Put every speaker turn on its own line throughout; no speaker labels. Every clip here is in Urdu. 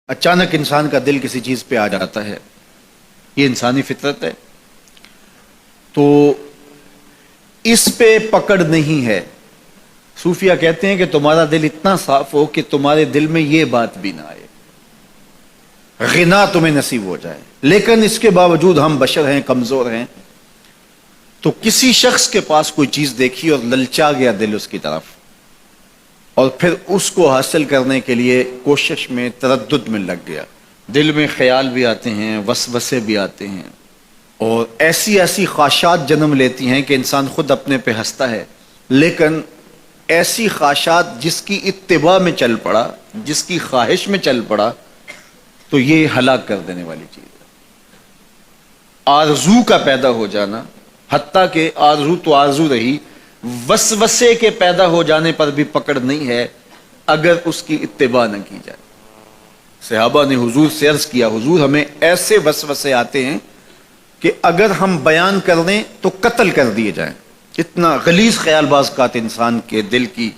اچانک انسان کا دل کسی چیز پہ آ جاتا ہے، یہ انسانی فطرت ہے، تو اس پہ پکڑ نہیں ہے۔ صوفیہ کہتے ہیں کہ تمہارا دل اتنا صاف ہو کہ تمہارے دل میں یہ بات بھی نہ آئے، غنا تمہیں نصیب ہو جائے، لیکن اس کے باوجود ہم بشر ہیں، کمزور ہیں، تو کسی شخص کے پاس کوئی چیز دیکھی اور للچا گیا دل اس کی طرف، اور پھر اس کو حاصل کرنے کے لیے کوشش میں، تردد میں لگ گیا۔ دل میں خیال بھی آتے ہیں، وسوسے بھی آتے ہیں، اور ایسی ایسی خواہشات جنم لیتی ہیں کہ انسان خود اپنے پہ ہنستا ہے، لیکن ایسی خواہشات جس کی اتباع میں چل پڑا، جس کی خواہش میں چل پڑا، تو یہ ہلاک کر دینے والی چیز ہے۔ آرزو کا پیدا ہو جانا، حتیٰ کہ آرزو تو آرزو رہی، وسوسے کے پیدا ہو جانے پر بھی پکڑ نہیں ہے اگر اس کی اتباع نہ کی جائے۔ صحابہ نے حضور سے عرض کیا، حضور ہمیں ایسے وسوسے آتے ہیں کہ اگر ہم بیان کر دیں تو قتل کر دیے جائیں۔ اتنا غلیظ خیال بعض اوقات انسان کے دل کی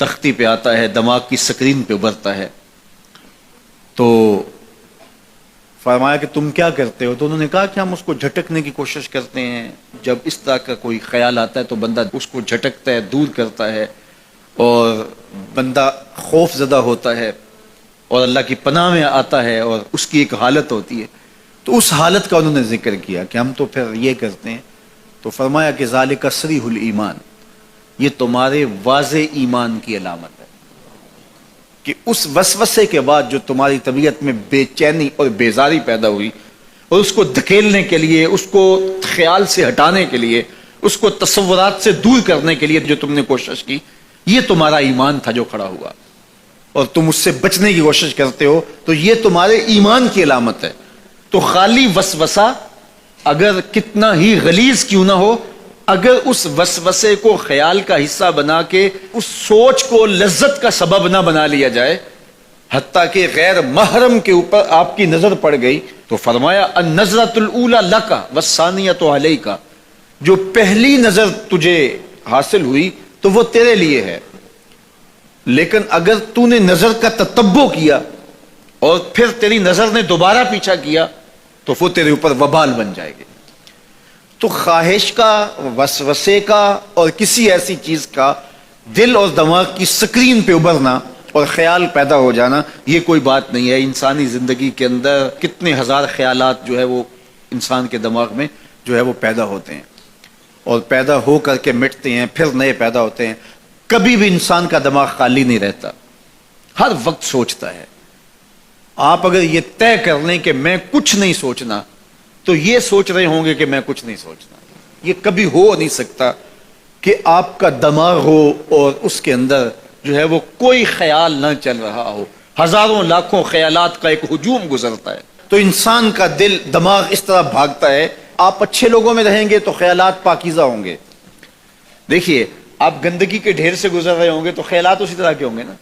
تختی پہ آتا ہے، دماغ کی سکرین پہ ابھرتا ہے۔ تو فرمایا کہ تم کیا کرتے ہو؟ تو انہوں نے کہا کہ ہم اس کو جھٹکنے کی کوشش کرتے ہیں، جب اس طرح کا کوئی خیال آتا ہے تو بندہ اس کو جھٹکتا ہے، دور کرتا ہے، اور بندہ خوف زدہ ہوتا ہے اور اللہ کی پناہ میں آتا ہے، اور اس کی ایک حالت ہوتی ہے۔ تو اس حالت کا انہوں نے ذکر کیا کہ ہم تو پھر یہ کرتے ہیں۔ تو فرمایا کہ ذالک صریح الایمان، یہ تمہارے واضح ایمان کی علامت ہے کہ اس وسوسے کے بعد جو تمہاری طبیعت میں بے چینی اور بیزاری پیدا ہوئی، اور اس کو دھکیلنے کے لیے، اس کو خیال سے ہٹانے کے لیے، اس کو تصورات سے دور کرنے کے لیے جو تم نے کوشش کی، یہ تمہارا ایمان تھا جو کھڑا ہوا، اور تم اس سے بچنے کی کوشش کرتے ہو، تو یہ تمہارے ایمان کی علامت ہے۔ تو خالی وسوسہ اگر کتنا ہی غلیظ کیوں نہ ہو، اگر اس وسوسے کو خیال کا حصہ بنا کے اس سوچ کو لذت کا سبب نہ بنا لیا جائے، حتیٰ کہ غیر محرم کے اوپر آپ کی نظر پڑ گئی، تو فرمایا النظرۃ الاولی لک والثانیۃ علیک، جو پہلی نظر تجھے حاصل ہوئی تو وہ تیرے لیے ہے، لیکن اگر تو نے نظر کا تتبع کیا اور پھر تیری نظر نے دوبارہ پیچھا کیا تو وہ تیرے اوپر وبال بن جائے گی۔ تو خواہش کا، وسوسے کا، اور کسی ایسی چیز کا دل اور دماغ کی سکرین پہ ابھرنا اور خیال پیدا ہو جانا، یہ کوئی بات نہیں ہے۔ انسانی زندگی کے اندر کتنے ہزار خیالات جو ہے وہ انسان کے دماغ میں جو ہے وہ پیدا ہوتے ہیں، اور پیدا ہو کر کے مٹتے ہیں، پھر نئے پیدا ہوتے ہیں۔ کبھی بھی انسان کا دماغ خالی نہیں رہتا، ہر وقت سوچتا ہے۔ آپ اگر یہ طے کر لیں کہ میں کچھ نہیں سوچنا، تو یہ سوچ رہے ہوں گے کہ میں کچھ نہیں سوچنا۔ یہ کبھی ہو نہیں سکتا کہ آپ کا دماغ ہو اور اس کے اندر جو ہے وہ کوئی خیال نہ چل رہا ہو۔ ہزاروں لاکھوں خیالات کا ایک ہجوم گزرتا ہے، تو انسان کا دل، دماغ اس طرح بھاگتا ہے۔ آپ اچھے لوگوں میں رہیں گے تو خیالات پاکیزہ ہوں گے۔ دیکھیے، آپ گندگی کے ڈھیر سے گزر رہے ہوں گے تو خیالات اسی طرح کے ہوں گے نا،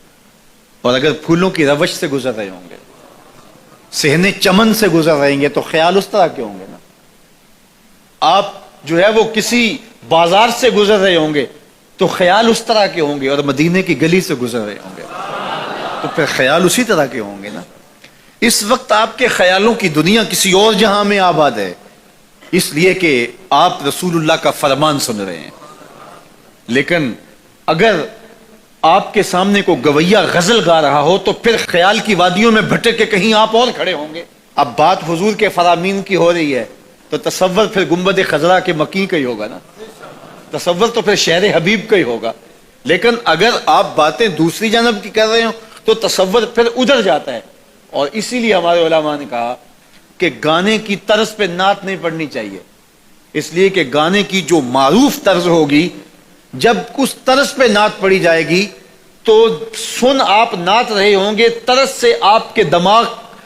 اور اگر پھولوں کی روش سے گزر رہے ہوں گے، صحن چمن سے گزر رہیں گے تو خیال اس طرح کے ہوں گے نا۔ آپ جو ہے وہ کسی بازار سے گزر رہے ہوں گے تو خیال اس طرح کے ہوں گے، اور مدینے کی گلی سے گزر رہے ہوں گے تو پھر خیال اسی طرح کے ہوں گے نا۔ اس وقت آپ کے خیالوں کی دنیا کسی اور جہاں میں آباد ہے، اس لیے کہ آپ رسول اللہ کا فرمان سن رہے ہیں۔ لیکن اگر آپ کے سامنے کو گویا غزل گا رہا ہو تو پھر خیال کی وادیوں میں بھٹک کے کہیں آپ اور کھڑے ہوں گے۔ اب بات حضور کے فرامین کی ہو رہی ہے تو تصور پھر گنبد خضرا کے مکی کا ہی ہوگا نا، تصور تو پھر شہر حبیب کا ہی ہوگا۔ لیکن اگر آپ باتیں دوسری جانب کی کر رہے ہوں تو تصور پھر ادھر جاتا ہے، اور اسی لیے ہمارے علماء نے کہا کہ گانے کی طرز پہ نعت نہیں پڑھنی چاہیے، اس لیے کہ گانے کی جو معروف طرز ہوگی، جب اس طرز پہ نعت پڑھی جائے گی تو سن آپ نعت رہے ہوں گے، طرز سے آپ کے دماغ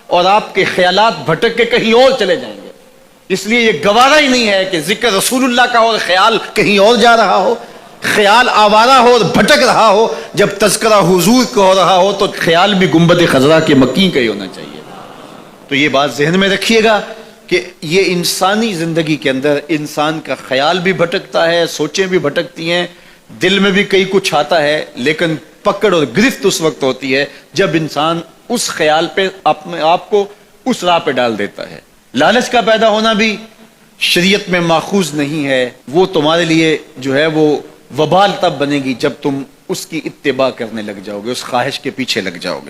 اور آپ کے خیالات بھٹک کے کہیں اور چلے جائیں گے۔ اس لیے یہ گوارا ہی نہیں ہے کہ ذکر رسول اللہ کا اور خیال کہیں اور جا رہا ہو، خیال آوارہ ہو اور بھٹک رہا ہو۔ جب تذکرہ حضور کا ہو رہا ہو تو خیال بھی گنبد خضرا کے مکی کا ہی ہونا چاہیے۔ تو یہ بات ذہن میں رکھیے گا کہ یہ انسانی زندگی کے اندر انسان کا خیال بھی بھٹکتا ہے، سوچیں بھی بھٹکتی ہیں، دل میں بھی کئی کچھ آتا ہے، لیکن پکڑ اور گرفت اس وقت ہوتی ہے جب انسان اس خیال پہ اپنے آپ کو اس راہ پہ ڈال دیتا ہے. لالچ کا پیدا ہونا بھی شریعت میں ماخوذ نہیں ہے. وہ تمہارے لیے جو ہے وہ وبال تب بنے گی جب تم اس کی اتباع کرنے لگ جاؤ گے, اس خواہش کے پیچھے لگ جاؤ گے.